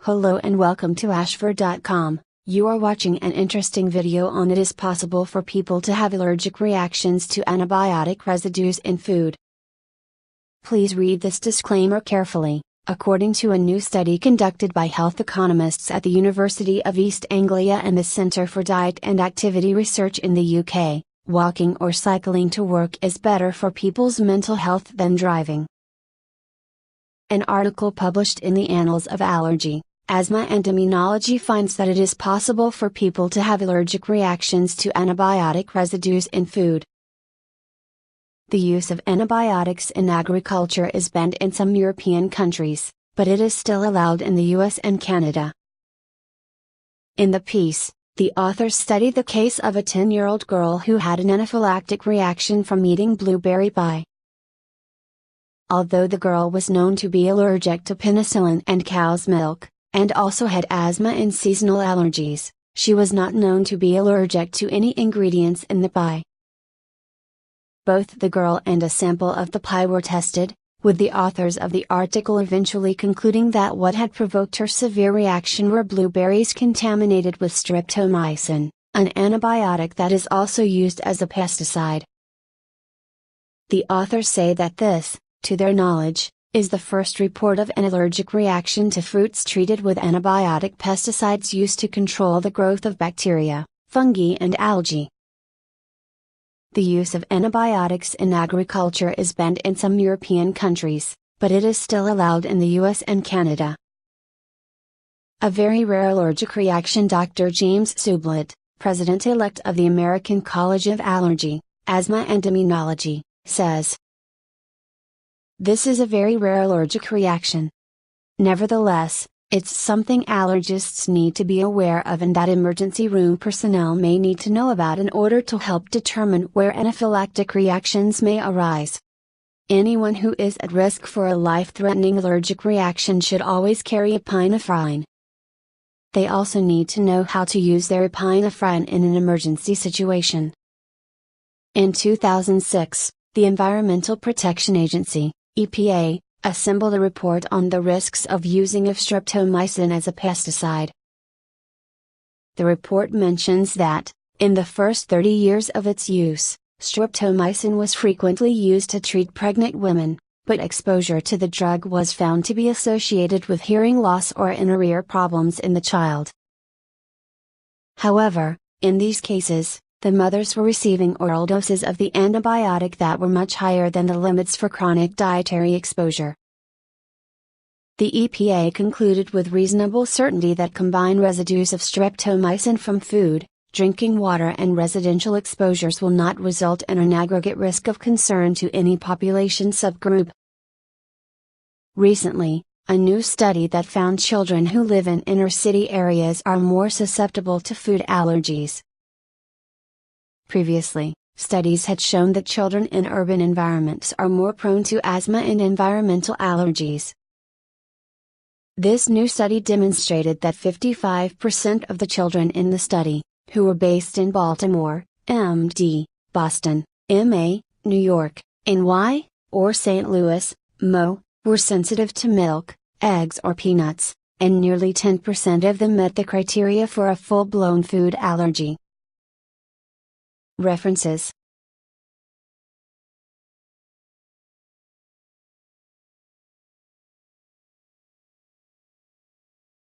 Hello and welcome to ashford.com. You are watching an interesting video on it is possible for people to have allergic reactions to antibiotic residues in food. Please read this disclaimer carefully. According to a new study conducted by health economists at the University of East Anglia and the Centre for Diet and Activity Research in the UK, walking or cycling to work is better for people's mental health than driving. An article published in the Annals of Allergy, Asthma and Immunology finds that it is possible for people to have allergic reactions to antibiotic residues in food. The use of antibiotics in agriculture is banned in some European countries, but it is still allowed in the US and Canada. In the piece, the authors study the case of a 10-year-old girl who had an anaphylactic reaction from eating blueberry pie. Although the girl was known to be allergic to penicillin and cow's milk, and also had asthma and seasonal allergies, she was not known to be allergic to any ingredients in the pie. Both the girl and a sample of the pie were tested, with the authors of the article eventually concluding that what had provoked her severe reaction were blueberries contaminated with streptomycin, an antibiotic that is also used as a pesticide. The authors say that this, to their knowledge, is the first report of an allergic reaction to fruits treated with antibiotic pesticides used to control the growth of bacteria, fungi and algae. The use of antibiotics in agriculture is banned in some European countries, but it is still allowed in the US and Canada. A very rare allergic reaction. Dr. James Sublett, President-elect of the American College of Allergy, Asthma and Immunology, says, "This is a very rare allergic reaction. Nevertheless, it's something allergists need to be aware of and that emergency room personnel may need to know about in order to help determine where anaphylactic reactions may arise. Anyone who is at risk for a life-threatening allergic reaction should always carry epinephrine. They also need to know how to use their epinephrine in an emergency situation." In 2006, the Environmental Protection Agency, EPA, assembled a report on the risks of using of streptomycin as a pesticide. The report mentions that, in the first 30 years of its use, streptomycin was frequently used to treat pregnant women, but exposure to the drug was found to be associated with hearing loss or inner ear problems in the child. However, in these cases, the mothers were receiving oral doses of the antibiotic that were much higher than the limits for chronic dietary exposure. The EPA concluded with reasonable certainty that combined residues of streptomycin from food, drinking water and residential exposures will not result in an aggregate risk of concern to any population subgroup. Recently, a new study that found children who live in inner city areas are more susceptible to food allergies. Previously, studies had shown that children in urban environments are more prone to asthma and environmental allergies. This new study demonstrated that 55% of the children in the study, who were based in Baltimore, MD, Boston, MA, New York, NY, or St. Louis, MO, were sensitive to milk, eggs or peanuts, and nearly 10% of them met the criteria for a full-blown food allergy. References